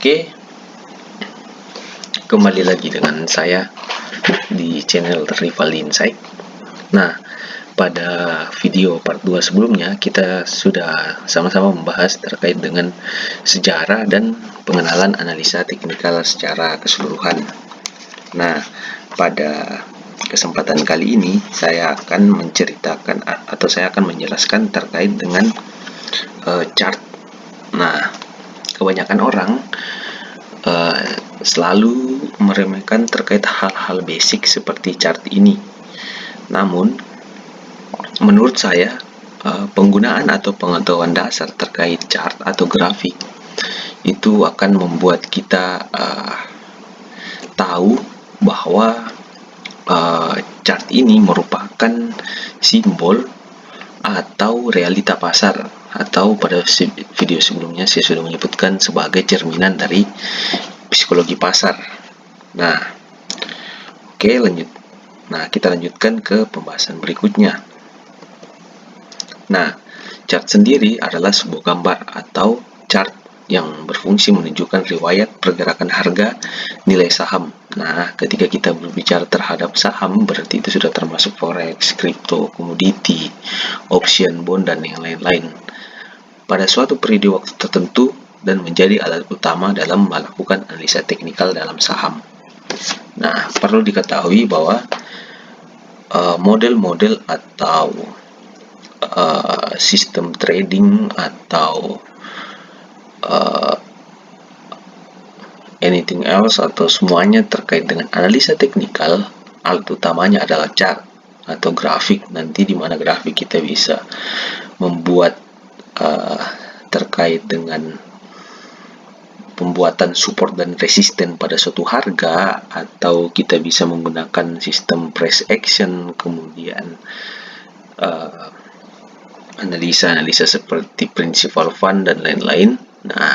Oke, kembali lagi dengan saya di channel Rival Insight. Nah, pada video part 2 sebelumnya kita sudah sama-sama membahas terkait dengan sejarah dan pengenalan analisa teknikal secara keseluruhan. Nah, pada kesempatan kali ini saya akan menceritakan atau saya akan menjelaskan terkait dengan chart. Nah, kebanyakan orang selalu meremehkan terkait hal-hal basic seperti chart ini. Namun, menurut saya, penggunaan atau pengetahuan dasar terkait chart atau grafik itu akan membuat kita tahu bahwa chart ini merupakan simbol atau realita pasar, atau pada video sebelumnya saya sudah menyebutkan sebagai cerminan dari psikologi pasar. Nah, oke, lanjut. Nah, kita lanjutkan ke pembahasan berikutnya. Nah, chart sendiri adalah sebuah gambar atau chart yang berfungsi menunjukkan riwayat pergerakan harga nilai saham. Nah, ketika kita berbicara terhadap saham, berarti itu sudah termasuk forex, kripto, komoditi, option, bond, dan yang lain-lain. Pada suatu periode waktu tertentu dan menjadi alat utama dalam melakukan analisa teknikal dalam saham. Nah, perlu diketahui bahwa model-model atau sistem trading atau anything else atau semuanya terkait dengan analisa teknikal, alat utamanya adalah chart atau grafik. Nanti di mana grafik kita bisa membuat terkait dengan pembuatan support dan resisten pada suatu harga, atau kita bisa menggunakan sistem price action, kemudian analisa-analisa seperti principal fund dan lain-lain. Nah,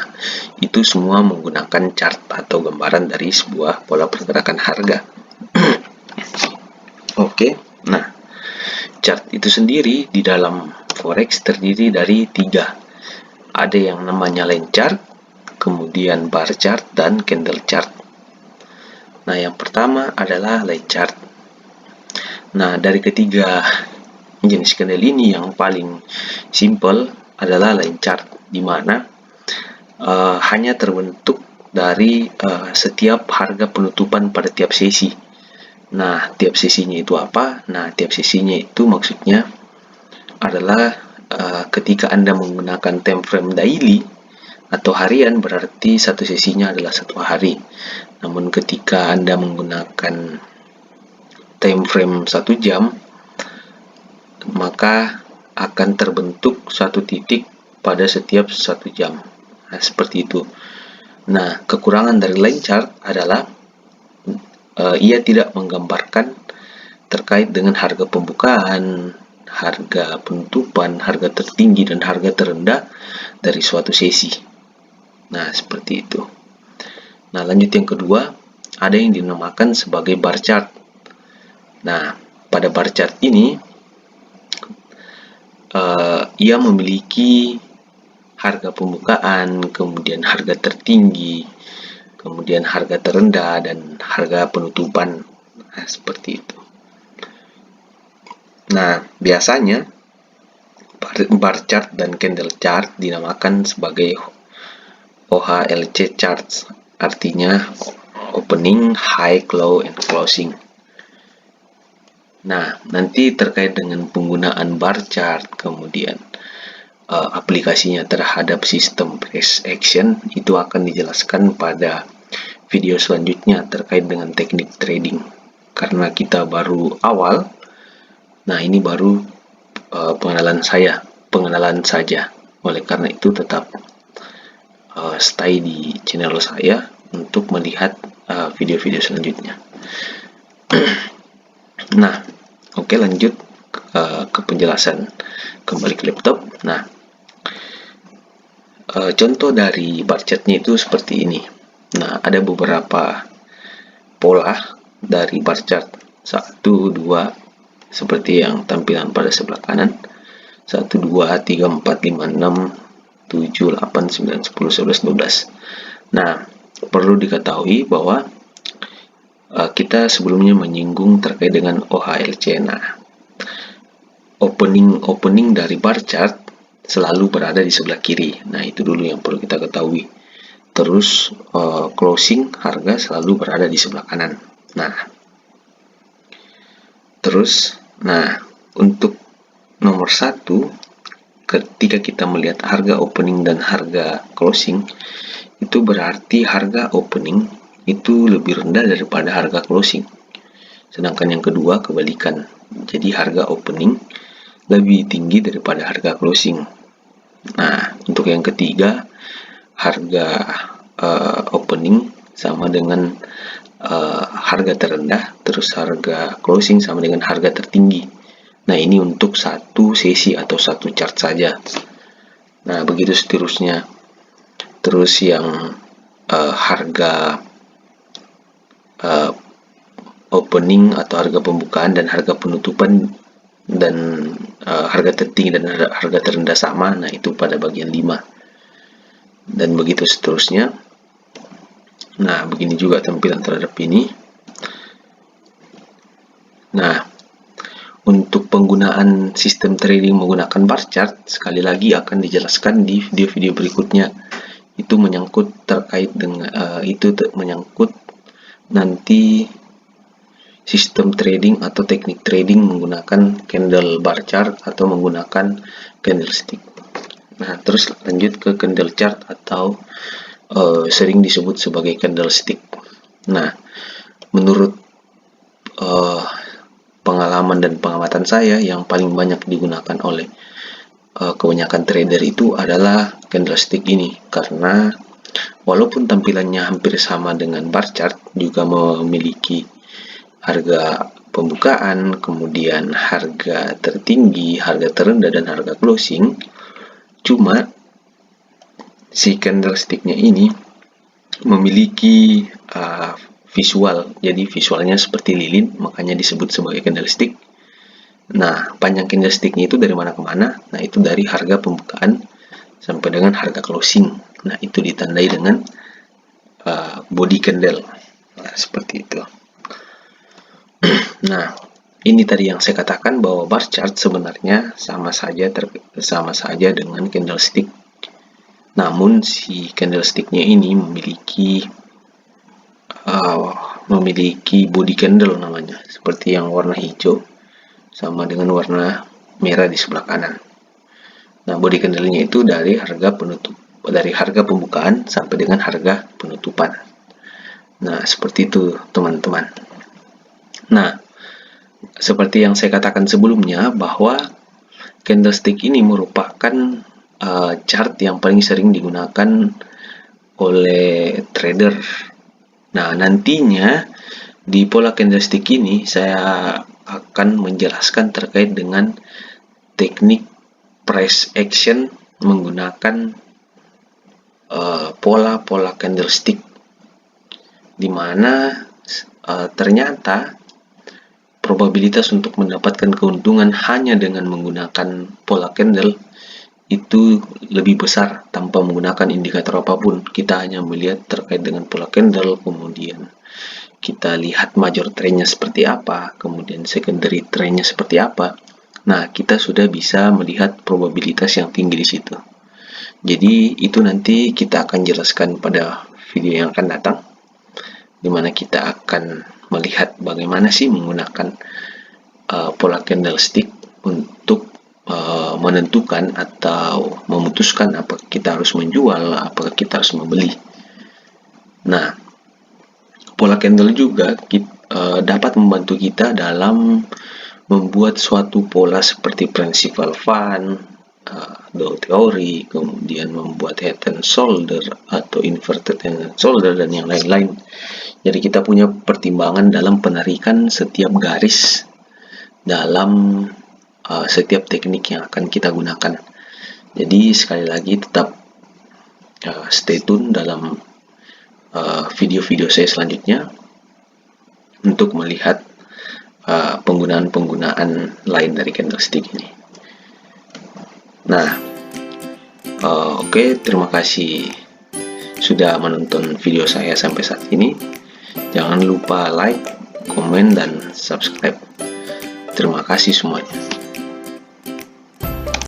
itu semua menggunakan chart atau gambaran dari sebuah pola pergerakan harga. Oke, nah, chart itu sendiri di dalam forex terdiri dari 3. Ada yang namanya line chart, kemudian bar chart, dan candle chart. Nah, yang pertama adalah line chart. Nah, dari ketiga jenis candle ini yang paling simple adalah line chart, di mana hanya terbentuk dari setiap harga penutupan pada tiap sesi. Nah, tiap sesinya itu apa? Nah, tiap sesinya itu maksudnya adalah ketika Anda menggunakan time frame daily atau harian, berarti satu sesinya adalah 1 hari. Namun ketika Anda menggunakan time frame 1 jam, maka akan terbentuk satu titik pada setiap 1 jam. Nah, seperti itu. Nah, kekurangan dari line chart adalah ia tidak menggambarkan terkait dengan harga pembukaan, harga penutupan, harga tertinggi, dan harga terendah dari suatu sesi. Nah, seperti itu. Nah, lanjut yang kedua, ada yang dinamakan sebagai bar chart. Nah, pada bar chart ini ia memiliki harga pembukaan, kemudian harga tertinggi, kemudian harga terendah, dan harga penutupan. Nah, seperti itu. Nah, biasanya bar chart dan candle chart dinamakan sebagai OHLC charts, artinya opening, high, low, and closing. Nah, nanti terkait dengan penggunaan bar chart, kemudian aplikasinya terhadap sistem price action, itu akan dijelaskan pada video selanjutnya terkait dengan teknik trading. Karena kita baru awal, nah ini baru pengenalan saja. Oleh karena itu tetap stay di channel saya untuk melihat video-video selanjutnya. Nah, oke, lanjut ke penjelasan, kembali ke laptop. Nah, contoh dari bar chartnya itu seperti ini. Nah, ada beberapa pola dari bar chart. 1, 2, seperti yang tampilan pada sebelah kanan. 1, 2, 3, 4, 5, 6, 7, 8, 9, 10, 11, 12. Nah, perlu diketahui bahwa kita sebelumnya menyinggung terkait dengan OHLC. Nah, opening dari bar chart selalu berada di sebelah kiri. Nah, itu dulu yang perlu kita ketahui. Terus closing harga selalu berada di sebelah kanan. Nah, untuk nomor 1, ketika kita melihat harga opening dan harga closing, itu berarti harga opening itu lebih rendah daripada harga closing. Sedangkan yang kedua kebalikan. Jadi harga opening lebih tinggi daripada harga closing. Nah, untuk yang ketiga, harga opening sama dengan harga terendah, terus harga closing sama dengan harga tertinggi. Nah, ini untuk satu sesi atau satu chart saja. Nah, begitu seterusnya. Terus yang harga opening atau harga pembukaan dan harga penutupan dan harga tertinggi dan harga terendah sama, nah itu pada bagian 5. Dan begitu seterusnya. Nah, begini juga tampilan terhadap ini. Nah, untuk penggunaan sistem trading menggunakan bar chart, sekali lagi akan dijelaskan di video-video berikutnya. Itu menyangkut terkait dengan menyangkut nanti sistem trading atau teknik trading menggunakan candle bar chart atau menggunakan candlestick. Nah, terus lanjut ke candle chart atau sering disebut sebagai candlestick. Nah, menurut pengalaman dan pengamatan saya, yang paling banyak digunakan oleh kebanyakan trader itu adalah candlestick ini, karena walaupun tampilannya hampir sama dengan bar chart, juga memiliki harga pembukaan, kemudian harga tertinggi, harga terendah, dan harga closing. Cuma si candlesticknya ini memiliki visual, jadi visualnya seperti lilin, makanya disebut sebagai candlestick. Nah, panjang candlesticknya itu dari mana ke mana? Nah, itu dari harga pembukaan sampai dengan harga closing. Nah, itu ditandai dengan body candle. Nah, seperti itu. Nah, ini tadi yang saya katakan bahwa bar chart sebenarnya sama saja dengan candlestick. Namun si candlesticknya ini memiliki body candle namanya, seperti yang warna hijau sama dengan warna merah di sebelah kanan. Nah, body candle-nya itu dari harga pembukaan sampai dengan harga penutupan. Nah, seperti itu teman-teman. Nah, seperti yang saya katakan sebelumnya, bahwa candlestick ini merupakan chart yang paling sering digunakan oleh trader. Nah, nantinya di pola candlestick ini saya akan menjelaskan terkait dengan teknik price action menggunakan pola-pola candlestick, di mana ternyata probabilitas untuk mendapatkan keuntungan hanya dengan menggunakan pola candle itu lebih besar tanpa menggunakan indikator apapun. Kita hanya melihat terkait dengan pola candle, kemudian kita lihat major trendnya seperti apa, kemudian secondary trendnya seperti apa. Nah, kita sudah bisa melihat probabilitas yang tinggi di situ. Jadi itu nanti kita akan jelaskan pada video yang akan datang, di mana kita akan melihat bagaimana sih menggunakan pola candlestick untuk menentukan atau memutuskan apakah kita harus menjual, apakah kita harus membeli. Nah, pola candle juga dapat membantu kita dalam membuat suatu pola seperti principal fund, Dow theory, kemudian membuat head and shoulder atau inverted head and shoulder, dan yang lain-lain. Jadi kita punya pertimbangan dalam penarikan setiap garis dalam setiap teknik yang akan kita gunakan. Jadi sekali lagi tetap stay tune dalam video-video saya selanjutnya untuk melihat penggunaan-penggunaan lain dari candlestick ini. Nah, oke, terima kasih sudah menonton video saya sampai saat ini. Jangan lupa like, komen, dan subscribe. Terima kasih semuanya.